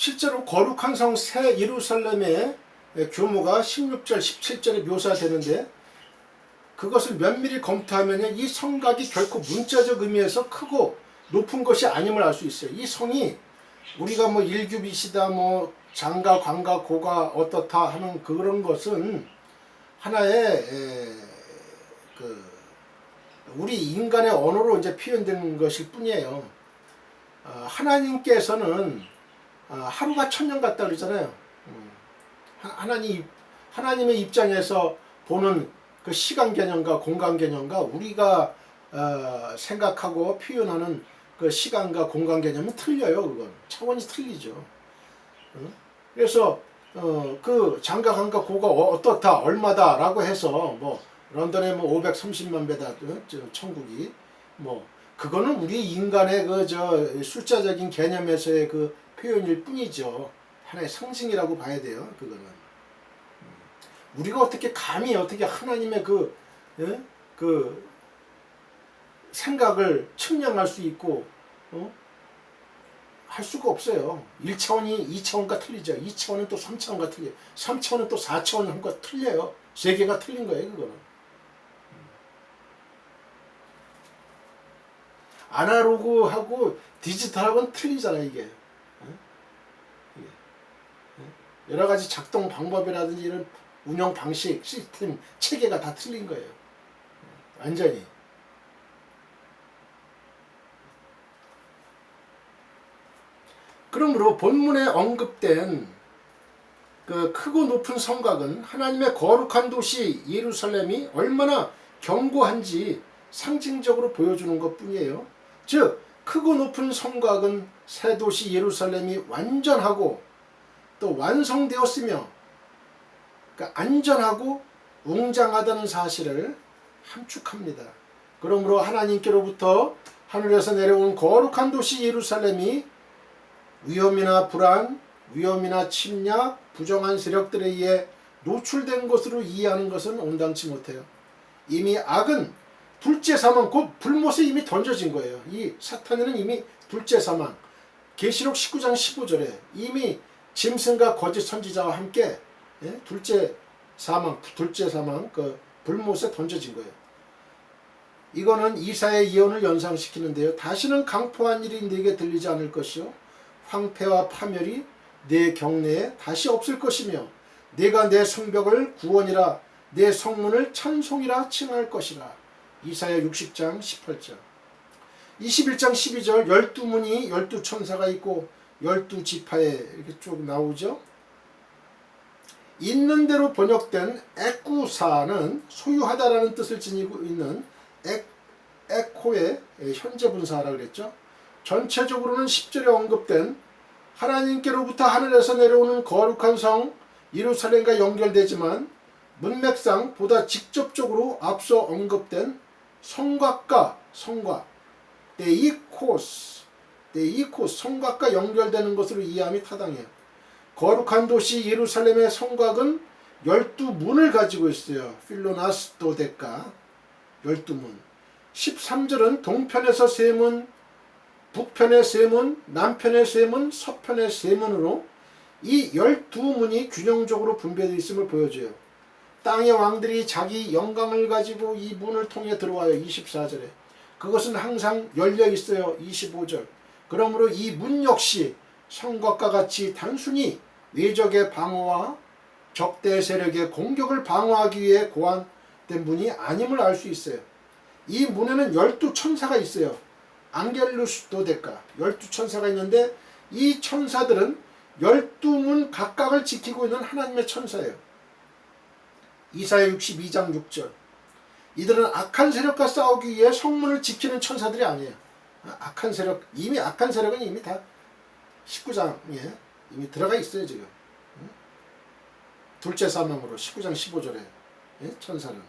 실제로 거룩한 성 새 예루살렘의 규모가 16절, 17절에 묘사되는데 그것을 면밀히 검토하면 이 성곽이 결코 문자적 의미에서 크고 높은 것이 아님을 알 수 있어요. 이 성이 우리가 뭐 일규빗이다, 뭐 장가, 광가, 고가 어떻다 하는 그런 것은 하나의 우리 인간의 언어로 이제 표현되는 것일 뿐이에요. 하나님께서는 하루가 천년 같다 그러잖아요. 하나님의 입장에서 보는 그 시간 개념과 공간 개념과 우리가 생각하고 표현하는 그 시간과 공간 개념은 틀려요. 그건 차원이 틀리죠. 그래서 그 장가 강가 고가 어떻다 얼마다 라고 해서 뭐 런던에 뭐 530만 배다 천국이 뭐 그거는 우리 인간의 그 숫자적인 개념에서의 그 표현일 뿐이죠. 하나의 상징이라고 봐야 돼요. 그거는 우리가 어떻게 감히 어떻게 하나님의 그 생각을 측량할 수 있고 할 수가 없어요. 1차원이 2차원과 틀리죠. 2차원은 또 3차원과 틀려요. 3차원은 또 4차원과 틀려요. 세계가 틀린 거예요. 그거는 아날로그하고 디지털하고는 틀리잖아요. 이게 여러 가지 작동 방법이라든지 이런 운영 방식, 시스템, 체계가 다 틀린 거예요. 완전히. 그러므로 본문에 언급된 그 크고 높은 성곽은 하나님의 거룩한 도시 예루살렘이 얼마나 견고한지 상징적으로 보여주는 것 뿐이에요. 즉 크고 높은 성곽은 새 도시 예루살렘이 완전하고 또 완성되었으며 그러니까 안전하고 웅장하다는 사실을 함축합니다. 그러므로 하나님께로부터 하늘에서 내려온 거룩한 도시 예루살렘이 위험이나 불안, 위험이나 침략, 부정한 세력들에 의해 노출된 것으로 이해하는 것은 온당치 못해요. 이미 악은 둘째 사망, 곧 불못에 이미 던져진 거예요. 이 사탄에는 이미 둘째 사망, 계시록 19장 15절에 이미 짐승과 거짓 선지자와 함께 둘째 사망, 그 불못에 던져진 거예요. 이거는 이사야의 예언을 연상시키는데요. 다시는 강포한 일이 네게 들리지 않을 것이요 황폐와 파멸이 내 경내에 다시 없을 것이며 내가 내 성벽을 구원이라 내 성문을 찬송이라 칭할 것이라. 이사야 60장 18절 21장 12절 12문이 12천사가 있고 12지파에 이렇게 쭉 나오죠. 있는 대로 번역된 에쿠사는 소유하다라는 뜻을 지니고 있는 에코의 현재 분사라고 그랬죠. 전체적으로는 10절에 언급된 하나님께로부터 하늘에서 내려오는 거룩한 성 예루살렘과 연결되지만 문맥상 보다 직접적으로 앞서 언급된 성곽과 데이코스 성곽과 연결되는 것으로 이해함이 타당해요. 거룩한 도시 예루살렘의 성곽은 12문을 가지고 있어요. 필로나스 도데카 12문. 13절은 동편에서 3문, 북편의 3문, 남편의 3문, 서편의 3문으로 이 12문이 균형적으로 분배되어 있음을 보여줘요. 땅의 왕들이 자기 영광을 가지고 이 문을 통해 들어와요. 24절에. 그것은 항상 열려 있어요. 25절. 그러므로 이 문 역시 성곽과 같이 단순히 외적의 방어와 적대 세력의 공격을 방어하기 위해 고안된 문이 아님을 알 수 있어요. 이 문에는 12천사가 있어요. 앙겔루스 도데카 12천사가 있는데 이 천사들은 12문 각각을 지키고 있는 하나님의 천사예요. 이사야 62장 6절 이들은 악한 세력과 싸우기 위해 성문을 지키는 천사들이 아니에요. 이미 악한 세력은 이미 다 19장에 이미 들어가 있어요. 지금 둘째 사망으로 19장 15절에 천사는.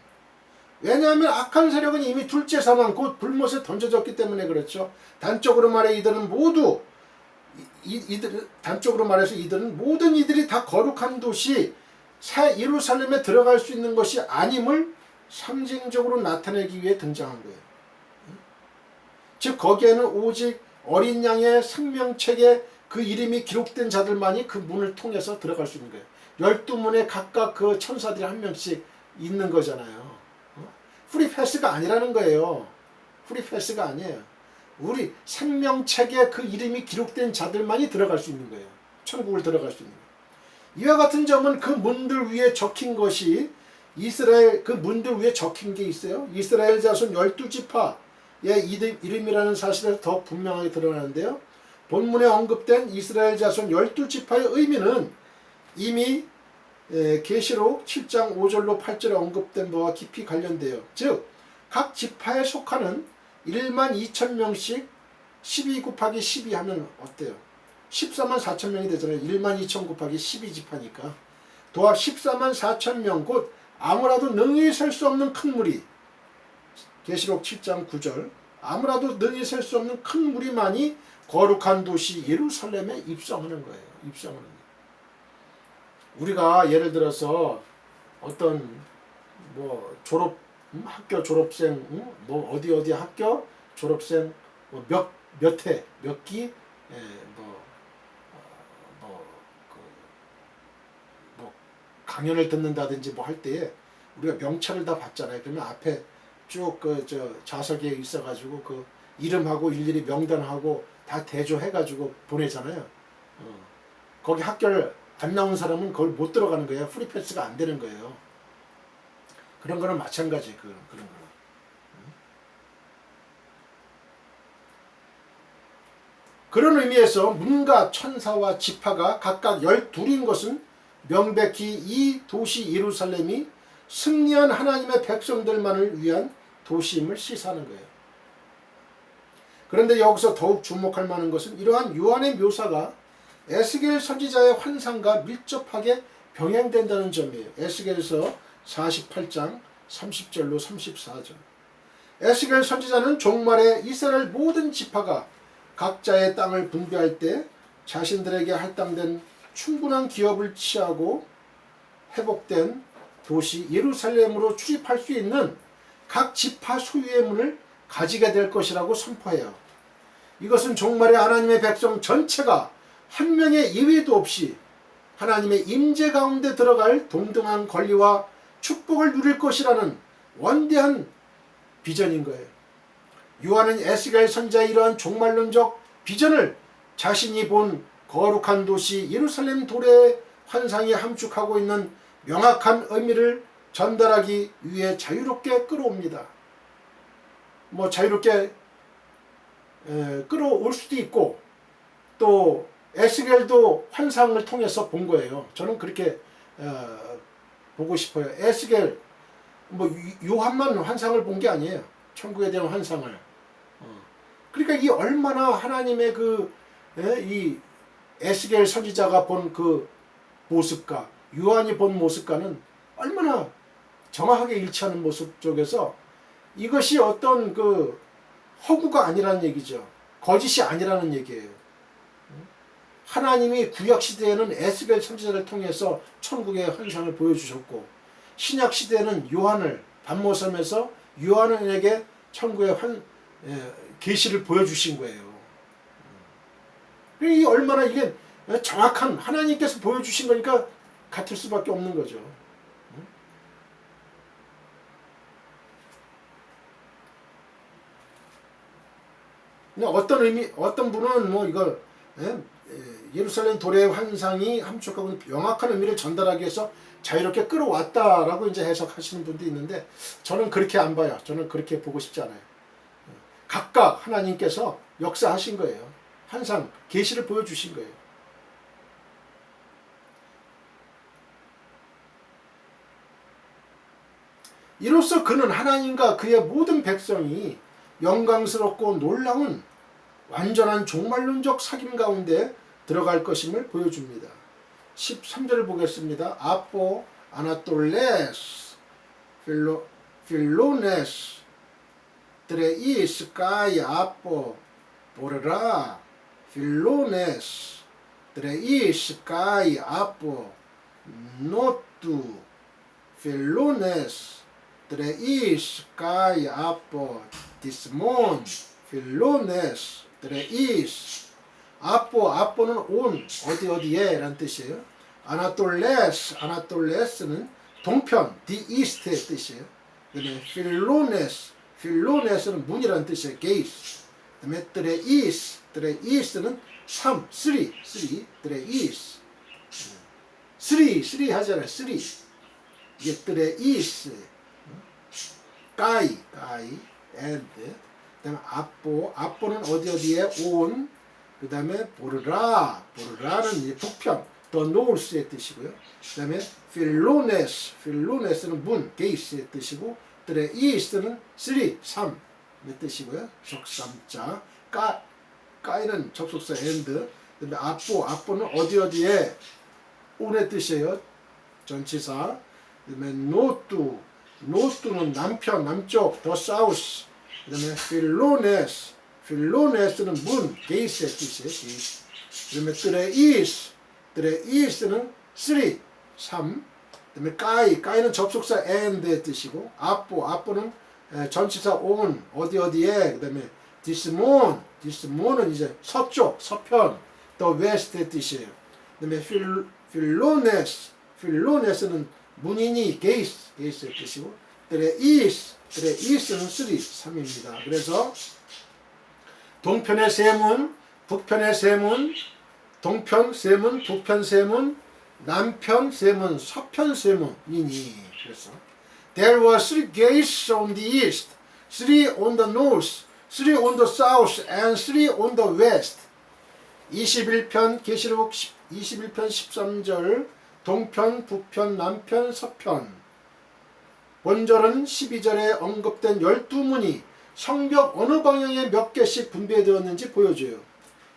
왜냐하면 악한 세력은 이미 둘째 사망 곧 불못에 던져졌기 때문에 그렇죠. 단적으로 말해 이들은 모든 이들이 다 거룩한 도시 새 예루살렘에 들어갈 수 있는 것이 아님을 상징적으로 나타내기 위해 등장한 거예요. 즉 거기에는 오직 어린 양의 생명책의 그 이름이 기록된 자들만이 그 문을 통해서 들어갈 수 있는 거예요. 12문에 각각 그 천사들이 한 명씩 있는 거잖아요. 프리패스가 아니라는 거예요. 프리패스가 아니에요. 우리 생명책에 그 이름이 기록된 자들만이 들어갈 수 있는 거예요. 천국을 들어갈 수 있는 거예요. 이와 같은 점은 그 문들 위에 적힌 것이 이스라엘 그 문들 위에 적힌 게 있어요. 이스라엘 자손 12지파의 이름이라는 사실을 더 분명하게 드러나는데요. 본문에 언급된 이스라엘 자손 12지파의 의미는 이미 계시록 7장 5절로 8절에 언급된 바와 깊이 관련돼요. 즉 각 지파에 속하는 1만 2천 명씩 12 곱하기 12 하면 어때요? 14만 4천 명이 되잖아요. 1만 2천 곱하기 12지파니까. 도합 14만 4천 명, 곧 아무라도 능히 셀 수 없는 큰 무리. 계시록 7장 9절. 아무라도 능히 셀 수 없는 큰 무리만이 거룩한 도시 예루살렘에 입성하는 거예요. 입성하는 거예요. 우리가 예를 들어서 어떤 뭐 학교 졸업생, 뭐 어디 학교 졸업생 몇 회, 몇 기, 강연을 듣는다든지 뭐 할 때에 우리가 명찰을 다 받잖아요. 그러면 앞에 쭉 좌석에 있어가지고 그 이름하고 일일이 명단하고 다 대조해가지고 보내잖아요. 거기 학교를 안 나온 사람은 거기 못 들어가는 거예요. 프리패스가 안 되는 거예요. 그런 거는 마찬가지 그런 거는. 그런 의미에서 문과 천사와 지파가 각각 12인 것은 명백히 이 도시 예루살렘이 승리한 하나님의 백성들만을 위한 도시임을 시사하는 거예요. 그런데 여기서 더욱 주목할 만한 것은 이러한 요한의 묘사가 에스겔 선지자의 환상과 밀접하게 병행된다는 점이에요. 에스겔서 48장 30절로 34절. 에스겔 선지자는 종말에 이스라엘 모든 지파가 각자의 땅을 분배할 때 자신들에게 할당된 충분한 기업을 취하고 회복된 도시 예루살렘으로 출입할 수 있는 각 지파 소유의 문을 가지게 될 것이라고 선포해요. 이것은 종말의 하나님의 백성 전체가 한 명의 예외도 없이 하나님의 임재 가운데 들어갈 동등한 권리와 축복을 누릴 것이라는 원대한 비전인 거예요. 요한은 에스겔 선지자의 이러한 종말론적 비전을 자신이 본 거룩한 도시 예루살렘 도래의 환상이 함축하고 있는 명확한 의미를 전달하기 위해 자유롭게 끌어옵니다. 뭐 자유롭게 끌어올 수도 있고 또 에스겔도 환상을 통해서 본 거예요. 저는 그렇게 보고 싶어요. 에스겔 뭐 요한만 환상을 본 게 아니에요. 천국에 대한 환상을. 그러니까 이 얼마나 하나님의 이 에스겔 선지자가 본 그 모습과 요한이 본 모습과는 얼마나 정확하게 일치하는 모습 쪽에서 이것이 어떤 허구가 아니라는 얘기죠. 거짓이 아니라는 얘기예요. 하나님이 구약시대에는 에스겔 선지자를 통해서 천국의 환상을 보여주셨고 신약시대에는 요한을 반모섬에서 요한에게 천국의 계시를 보여주신 거예요. 이 얼마나 이게 정확한 하나님께서 보여주신 거니까 같을 수밖에 없는 거죠. 어떤 분은 뭐 이걸 예루살렘 도래의 환상이 함축하고 있는 명확한 의미를 전달하기 위해서 자유롭게 끌어왔다라고 이제 해석하시는 분도 있는데 저는 그렇게 안 봐요. 저는 그렇게 보고 싶지 않아요. 각각 하나님께서 역사하신 거예요. 환상, 계시를 보여주신 거예요. 이로써 그는 하나님과 그의 모든 백성이 영광스럽고 놀라운 완전한 종말론적 사귐 가운데 들어갈 것임을 보여줍니다. 13절을 보겠습니다. 아포 아나톨레스 필로네스 드레이스 까이 아포 보르라 필로네스 드레이스 까이 아포 노투 필로네스 드레이스 까이 아포 디스몬 필로네스 드레이스 아뽀는 온, 어디에 라는 뜻이에요. 아나톨레스는 동편, the east의 뜻이에요. 그 다음에 필로네스는 문이라는 뜻이에요. 게이트. 그 다음에 드레이스는 3, 드레이스. 3 하잖아요. 3. 이게 드레이스. 까이, and. 그 다음에 아뽀는 어디에 온. 그 다음에 보르라는 이제 북편, 더 노스의 뜻이고요. 그 다음에 필로네스는 문, 게이스의 뜻이고, 드레이스는 3의 뜻이고요. 적삼자. 까이는 접속사 and. 그 다음에 아뽀는 어디에 온의 뜻이에요. 전치사. 그 다음에 노뚜는 남쪽, 더 사우스. 그 다음에 필로네스는 문, 게이스의 뜻이에요. 게이스. 그 다음에 드레이스는 3. 그 다음에 까이는 접속사 and의 뜻이고, 아뽀는 전치사 온, 어디에. 그 다음에 디스몬은 이제 서편, 더 웨스트의 뜻이에요. 그 다음에 필로네스는 문이니 게이스의 뜻이고, 드레이스는 3입니다. 그래서 동편의 세문, 북편의 세문, 동편 세문, 북편 세문, 남편 세문, 서편 세문이니. 그래서 There were 3 gates on the east, 3 on the north, 3 on the south, and 3 on the west. 21편 계시록 21편 13절 동편, 북편, 남편, 서편. 본절은 12절에 언급된 12문이 성벽 어느 방향에 몇 개씩 분배되었는지 보여줘요.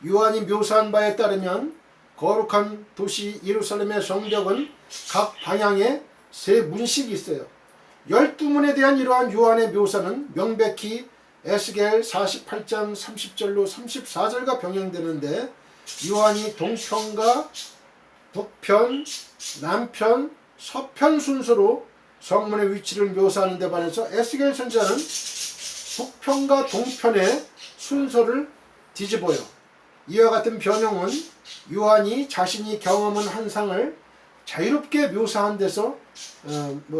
요한이 묘사한 바에 따르면 거룩한 도시 예루살렘의 성벽은 각 방향에 3문씩이 있어요. 12문에 대한 이러한 요한의 묘사는 명백히 에스겔 48장 30절로 34절과 병행되는데, 요한이 동편과 북편, 남편, 서편 순서로 성문의 위치를 묘사하는 데 반해서 에스겔 선지자는 북편과 동편의 순서를 뒤집어요. 이와 같은 변형은 요한이 자신이 경험한 환상을 자유롭게 묘사한 데서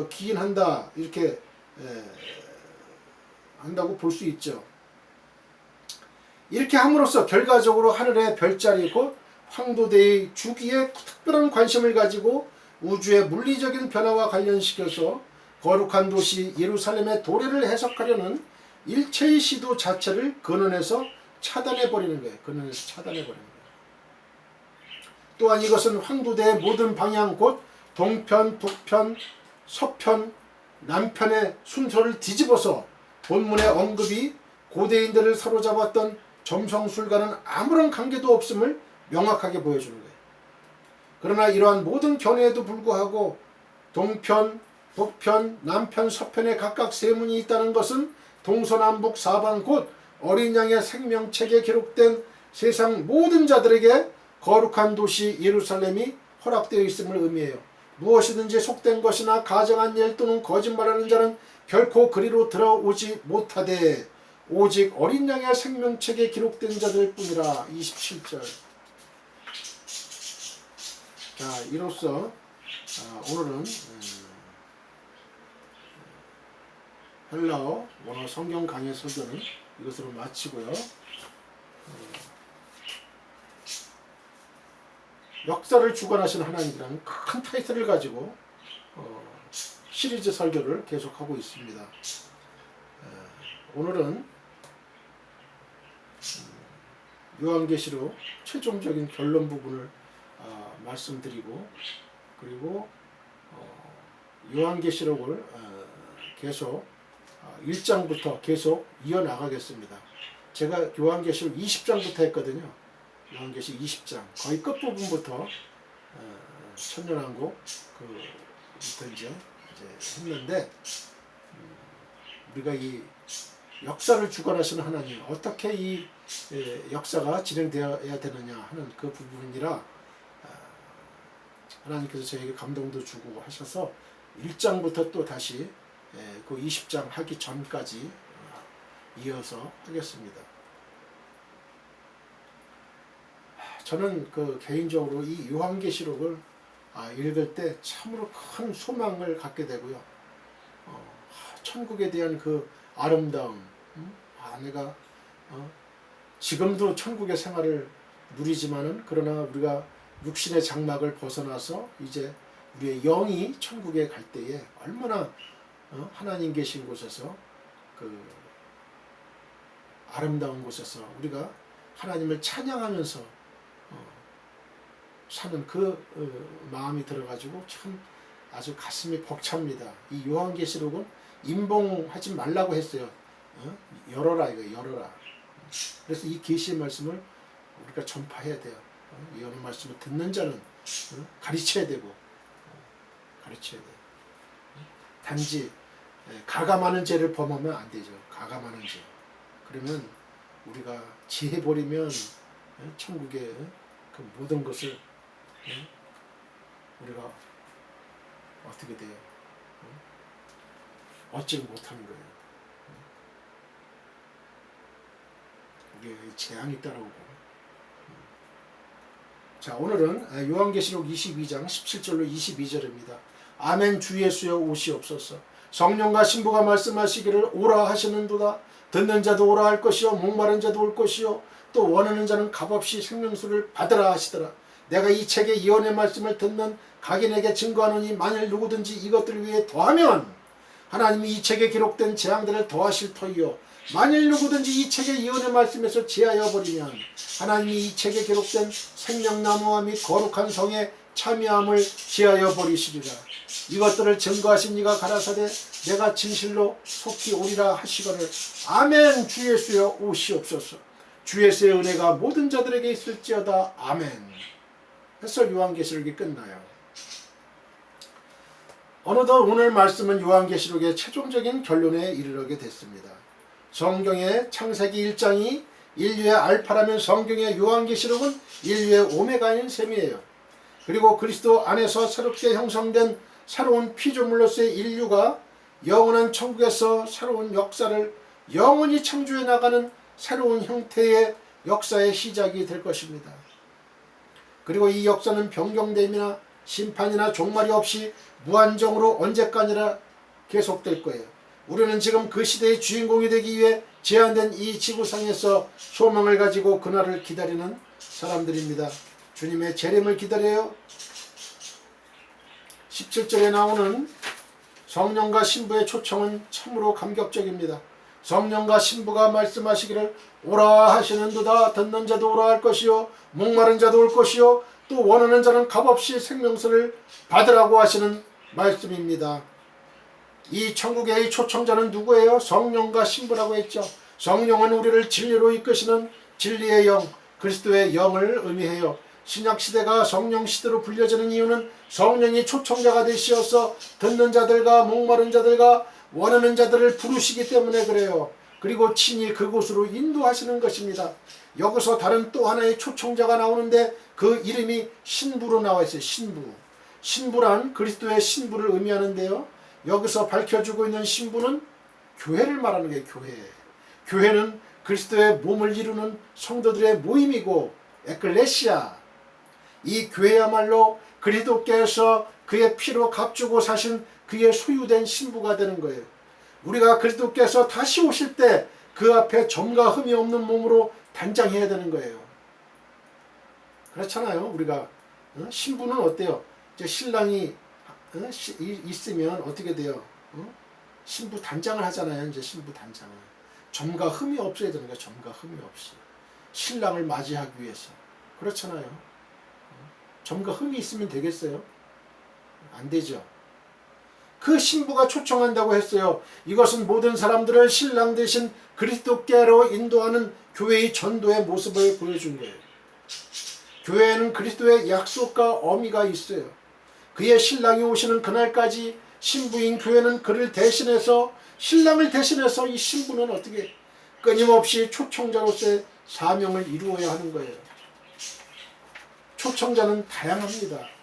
기인한다, 이렇게 한다고 볼 수 있죠. 이렇게 함으로써 결과적으로 하늘의 별자리 곧 황도대의 주기에 특별한 관심을 가지고 우주의 물리적인 변화와 관련시켜서 거룩한 도시 예루살렘의 도래를 해석하려는 일체의 시도 자체를 근원에서 차단해버리는 거예요. 또한 이것은 황도대의 모든 방향 곧 동편, 북편, 서편, 남편의 순서를 뒤집어서 본문의 언급이 고대인들을 사로잡았던 점성술과는 아무런 관계도 없음을 명확하게 보여주는 거예요. 그러나 이러한 모든 견해에도 불구하고 동편, 북편, 남편, 서편에 각각 세문이 있다는 것은 동서남북 사방 곧 어린 양의 생명책에 기록된 세상 모든 자들에게 거룩한 도시 예루살렘이 허락되어 있음을 의미해요. 무엇이든지 속된 것이나 가정한 일 또는 거짓말하는 자는 결코 그리로 들어오지 못하되 오직 어린 양의 생명책에 기록된 자들 뿐이라. 27절. 자, 이로써 오늘은 헬라어 원어 성경 강의 설교는 이것으로 마치고요. 역사를 주관하시는 하나님이라는 큰 타이틀을 가지고 시리즈 설교를 계속하고 있습니다. 오늘은 요한계시록 최종적인 결론 부분을 말씀드리고, 그리고 요한계시록을 계속 1장부터 계속 이어나가겠습니다. 제가 요한계시록 20장부터 했거든요. 요한계시록 20장 거의 끝부분부터 천년왕국 부터 이제 했는데, 우리가 이 역사를 주관하시는 하나님, 어떻게 이 역사가 진행되어야 되느냐 하는 그 부분이라 하나님께서 저에게 감동도 주고 하셔서 1장부터 또 다시 그 20장 하기 전까지 이어서 하겠습니다. 저는 그 개인적으로 이 요한계시록을 읽을 때 참으로 큰 소망을 갖게 되고요. 천국에 대한 그 아름다움, 내가 지금도 천국의 생활을 누리지만은 그러나 우리가 육신의 장막을 벗어나서 이제 우리의 영이 천국에 갈 때에 얼마나 하나님 계신 곳에서 그 아름다운 곳에서 우리가 하나님을 찬양하면서 사는 그 마음이 들어가지고 참 아주 가슴이 벅찹니다. 이 요한계시록은 임봉하지 말라고 했어요. 열어라 이거 열어라. 그래서 이 계시의 말씀을 우리가 전파해야 돼요. 이 여러 말씀을 듣는 자는 가르쳐야 되고 가르쳐야 돼요. 단지 가감하는 죄를 범하면 안 되죠. 가감하는 죄. 그러면 우리가 지혜 버리면 천국의 그 모든 것을 우리가 어떻게 돼요? 얻지 못하는 거예요. 우리의 재앙이 따라오고. 자, 오늘은 요한계시록 22장 17절로 22절입니다. 아멘. 주 예수여 오시옵소서. 성령과 신부가 말씀하시기를 오라 하시는도다. 듣는 자도 오라 할 것이요 목마른 자도 올 것이요 또 원하는 자는 값없이 생명수를 받으라 하시더라. 내가 이 책의 예언의 말씀을 듣는 각인에게 증거하노니 만일 누구든지 이것들을 위해 더하면 하나님이 이 책에 기록된 재앙들을 더하실 터이요 만일 누구든지 이 책의 예언의 말씀에서 제하여 버리면 하나님이 이 책에 기록된 생명나무와 및 거룩한 성에 참여함을 제하여 버리시리라. 이것들을 증거하신 이가 가라사대 내가 진실로 속히 오리라 하시거늘. 아멘. 주 예수여 오시옵소서. 주 예수의 은혜가 모든 자들에게 있을지어다. 아멘. 해서 요한계시록이 끝나요. 어느덧 오늘 말씀은 요한계시록의 최종적인 결론에 이르게 됐습니다. 성경의 창세기 1장이 인류의 알파라면 성경의 요한계시록은 인류의 오메가인 셈이에요. 그리고 그리스도 안에서 새롭게 형성된 새로운 피조물로서의 인류가 영원한 천국에서 새로운 역사를 영원히 창조해 나가는 새로운 형태의 역사의 시작이 될 것입니다. 그리고 이 역사는 변경됨이나 심판이나 종말이 없이 무한정으로 언제까지나 계속될 거예요. 우리는 지금 그 시대의 주인공이 되기 위해 제한된 이 지구상에서 소망을 가지고 그날을 기다리는 사람들입니다. 주님의 재림을 기다려요. 17절에 나오는 성령과 신부의 초청은 참으로 감격적입니다. 성령과 신부가 말씀하시기를 오라 하시는도다. 듣는 자도 오라 할 것이요 목마른 자도 올 것이요 또 원하는 자는 값없이 생명수를 받으라고 하시는 말씀입니다. 이 천국의 초청자는 누구예요? 성령과 신부라고 했죠. 성령은 우리를 진리로 이끄시는 진리의 영, 그리스도의 영을 의미해요. 신약시대가 성령시대로 불려지는 이유는 성령이 초청자가 되시어서 듣는 자들과 목마른 자들과 원하는 자들을 부르시기 때문에 그래요. 그리고 친히 그곳으로 인도하시는 것입니다. 여기서 다른 또 하나의 초청자가 나오는데 그 이름이 신부로 나와 있어요. 신부. 신부란 그리스도의 신부를 의미하는데요. 여기서 밝혀주고 있는 신부는 교회를 말하는 게 교회. 교회는 그리스도의 몸을 이루는 성도들의 모임이고 에클레시아. 이 교회야말로 그리스도께서 그의 피로 값주고 사신 그의 소유된 신부가 되는 거예요. 우리가 그리스도께서 다시 오실 때 그 앞에 점과 흠이 없는 몸으로 단장해야 되는 거예요. 그렇잖아요. 우리가 신부는 어때요? 이제 신랑이 있으면 어떻게 돼요? 신부 단장을 하잖아요. 이제 신부 단장을. 점과 흠이 없어야 되는 거예요. 점과 흠이 없이. 신랑을 맞이하기 위해서. 그렇잖아요. 점과 흠이 있으면 되겠어요? 안 되죠. 그 신부가 초청한다고 했어요. 이것은 모든 사람들을 신랑 대신 그리스도께로 인도하는 교회의 전도의 모습을 보여준 거예요. 교회에는 그리스도의 약속과 어미가 있어요. 그의 신랑이 오시는 그날까지 신부인 교회는 그를 대신해서 신랑을 대신해서 이 신부는 어떻게 끊임없이 초청자로서의 사명을 이루어야 하는 거예요. 초청자는 다양합니다.